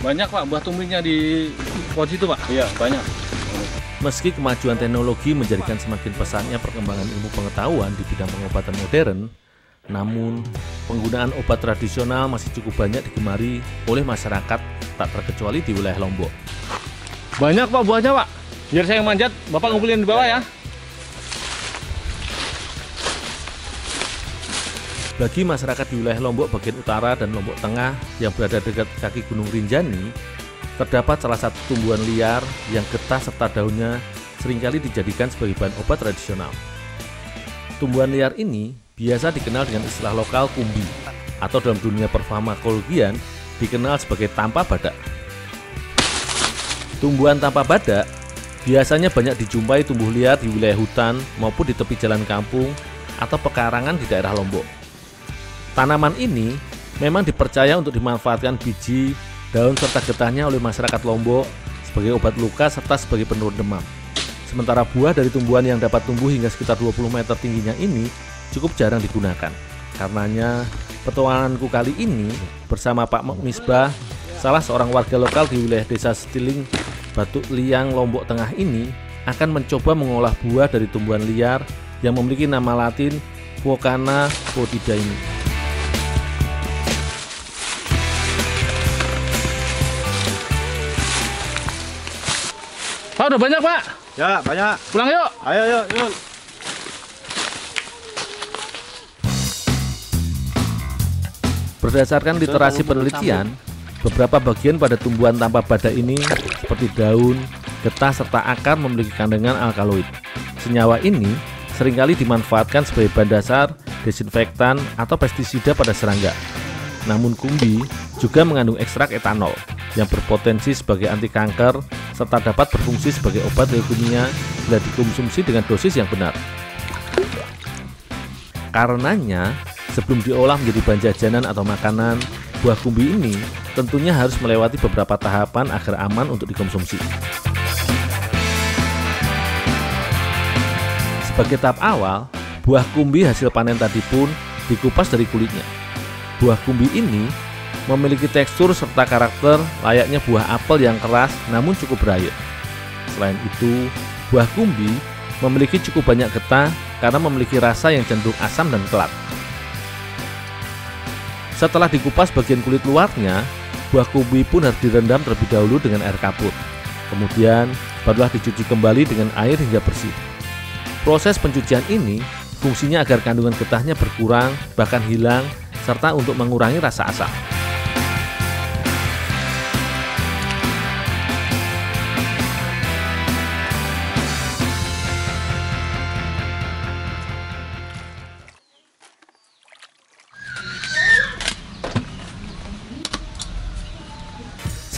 Banyak Pak buah tumbuhnya di pohon itu Pak? Iya banyak. Meski kemajuan teknologi menjadikan semakin pesatnya perkembangan ilmu pengetahuan di bidang pengobatan modern, namun penggunaan obat tradisional masih cukup banyak digemari oleh masyarakat, tak terkecuali di wilayah Lombok. Banyak Pak buahnya Pak. Biar saya yang manjat, Bapak ngumpulin di bawah ya. Bagi masyarakat di wilayah Lombok bagian utara dan Lombok Tengah yang berada dekat kaki Gunung Rinjani, terdapat salah satu tumbuhan liar yang getah serta daunnya seringkali dijadikan sebagai bahan obat tradisional. Tumbuhan liar ini biasa dikenal dengan istilah lokal kumbi, atau dalam dunia perfarmakologian dikenal sebagai tampa badak. Tumbuhan tampa badak biasanya banyak dijumpai tumbuh liar di wilayah hutan maupun di tepi jalan kampung atau pekarangan di daerah Lombok. Tanaman ini memang dipercaya untuk dimanfaatkan biji, daun serta getahnya oleh masyarakat Lombok sebagai obat luka serta sebagai penurun demam. Sementara buah dari tumbuhan yang dapat tumbuh hingga sekitar 20 meter tingginya ini cukup jarang digunakan. Karenanya, petualanganku kali ini bersama Pak Misbah, salah seorang warga lokal di wilayah desa Setiling, Batu Liang, Lombok Tengah ini akan mencoba mengolah buah dari tumbuhan liar yang memiliki nama latin Phocana foetida ini. Pak udah banyak Pak? Ya banyak. Pulang yuk. Ayo yuk. Berdasarkan literasi penelitian, beberapa bagian pada tumbuhan tampa badak ini seperti daun, getah, serta akar memiliki kandungan alkaloid. Senyawa ini seringkali dimanfaatkan sebagai bahan dasar desinfektan atau pestisida pada serangga. Namun kumbi juga mengandung ekstrak etanol yang berpotensi sebagai anti kanker serta dapat berfungsi sebagai obat leukemia bila dikonsumsi dengan dosis yang benar. Karenanya, sebelum diolah menjadi bahan jajanan atau makanan, buah kumbi ini tentunya harus melewati beberapa tahapan agar aman untuk dikonsumsi. Sebagai tahap awal, buah kumbi hasil panen tadi pun dikupas dari kulitnya. Buah kumbi ini memiliki tekstur serta karakter layaknya buah apel yang keras namun cukup berair. Selain itu, buah kumbi memiliki cukup banyak getah karena memiliki rasa yang cenderung asam dan kelat. Setelah dikupas bagian kulit luarnya, buah kumbi pun harus direndam terlebih dahulu dengan air kapur. Kemudian, barulah dicuci kembali dengan air hingga bersih. Proses pencucian ini fungsinya agar kandungan getahnya berkurang, bahkan hilang, serta untuk mengurangi rasa asam.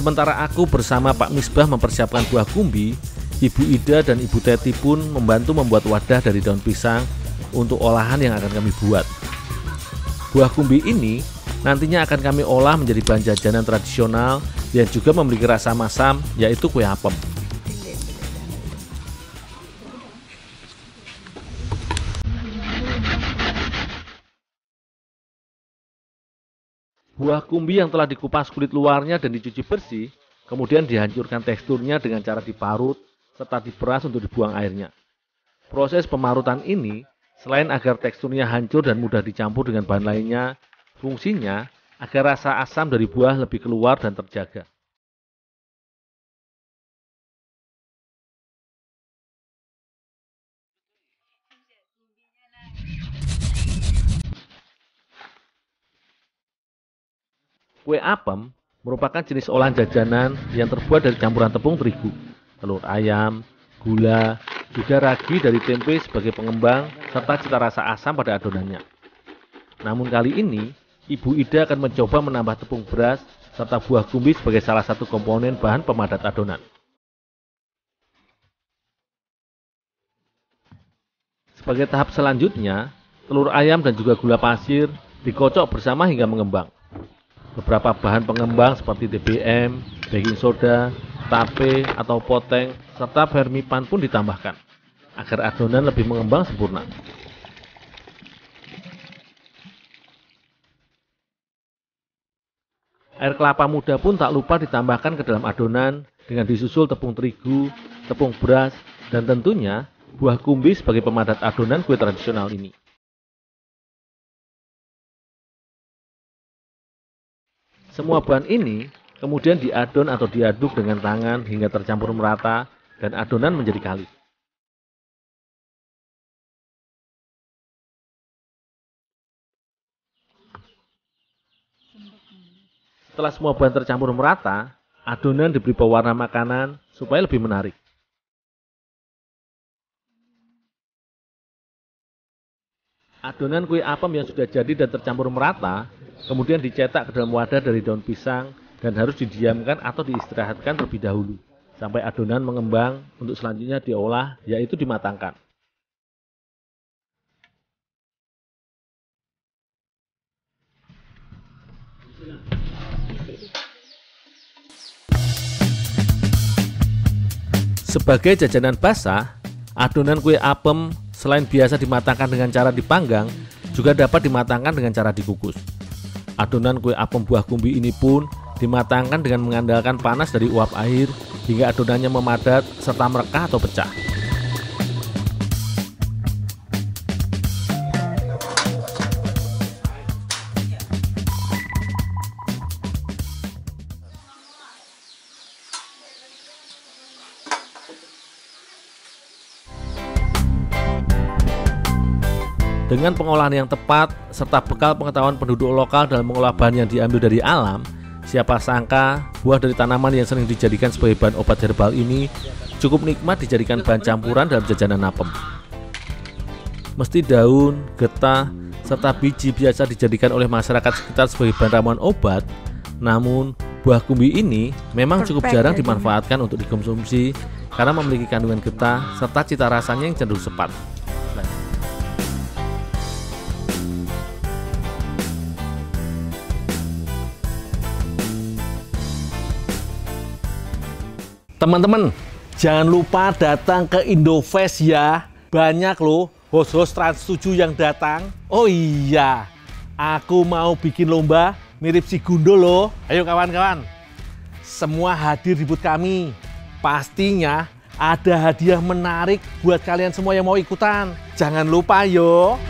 Sementara aku bersama Pak Misbah mempersiapkan buah kumbi, Ibu Ida dan Ibu Teti pun membantu membuat wadah dari daun pisang untuk olahan yang akan kami buat. Buah kumbi ini nantinya akan kami olah menjadi bahan jajanan tradisional yang juga memiliki rasa masam, yaitu kue apem. Buah kumbi yang telah dikupas kulit luarnya dan dicuci bersih, kemudian dihancurkan teksturnya dengan cara diparut serta diperas untuk dibuang airnya. Proses pemarutan ini, selain agar teksturnya hancur dan mudah dicampur dengan bahan lainnya, fungsinya agar rasa asam dari buah lebih keluar dan terjaga. Kue apem merupakan jenis olahan jajanan yang terbuat dari campuran tepung terigu, telur ayam, gula, juga ragi dari tempe sebagai pengembang, serta cita rasa asam pada adonannya. Namun kali ini, Ibu Ida akan mencoba menambah tepung beras serta buah kumbi sebagai salah satu komponen bahan pemadat adonan. Sebagai tahap selanjutnya, telur ayam dan juga gula pasir dikocok bersama hingga mengembang. Beberapa bahan pengembang seperti TBM, baking soda, tape atau poteng, serta vermipan pun ditambahkan agar adonan lebih mengembang sempurna. Air kelapa muda pun tak lupa ditambahkan ke dalam adonan dengan disusul tepung terigu, tepung beras, dan tentunya buah kumbi sebagai pemadat adonan kue tradisional ini. Semua bahan ini kemudian diadon atau diaduk dengan tangan hingga tercampur merata dan adonan menjadi kalis. Setelah semua bahan tercampur merata, adonan diberi pewarna makanan supaya lebih menarik. Adonan kue apem yang sudah jadi dan tercampur merata, kemudian dicetak ke dalam wadah dari daun pisang dan harus didiamkan atau diistirahatkan terlebih dahulu, sampai adonan mengembang untuk selanjutnya diolah, yaitu dimatangkan. Sebagai jajanan basah, adonan kue apem selain biasa dimatangkan dengan cara dipanggang, juga dapat dimatangkan dengan cara dikukus. Adonan kue apem buah kumbi ini pun dimatangkan dengan mengandalkan panas dari uap air hingga adonannya memadat serta merekah atau pecah. Dengan pengolahan yang tepat, serta bekal pengetahuan penduduk lokal dalam mengolah bahan yang diambil dari alam, siapa sangka buah dari tanaman yang sering dijadikan sebagai bahan obat herbal ini cukup nikmat dijadikan bahan campuran dalam jajanan apem. Mesti daun, getah, serta biji biasa dijadikan oleh masyarakat sekitar sebagai bahan ramuan obat, namun buah kumbi ini memang cukup jarang dimanfaatkan untuk dikonsumsi karena memiliki kandungan getah serta cita rasanya yang cenderung sepat. Teman-teman, jangan lupa datang ke Indofest ya. Banyak loh host-host Trans 7 yang datang. Oh iya, aku mau bikin lomba mirip si Gundul loh. Ayo kawan-kawan, semua hadir di booth kami. Pastinya ada hadiah menarik buat kalian semua yang mau ikutan. Jangan lupa yo.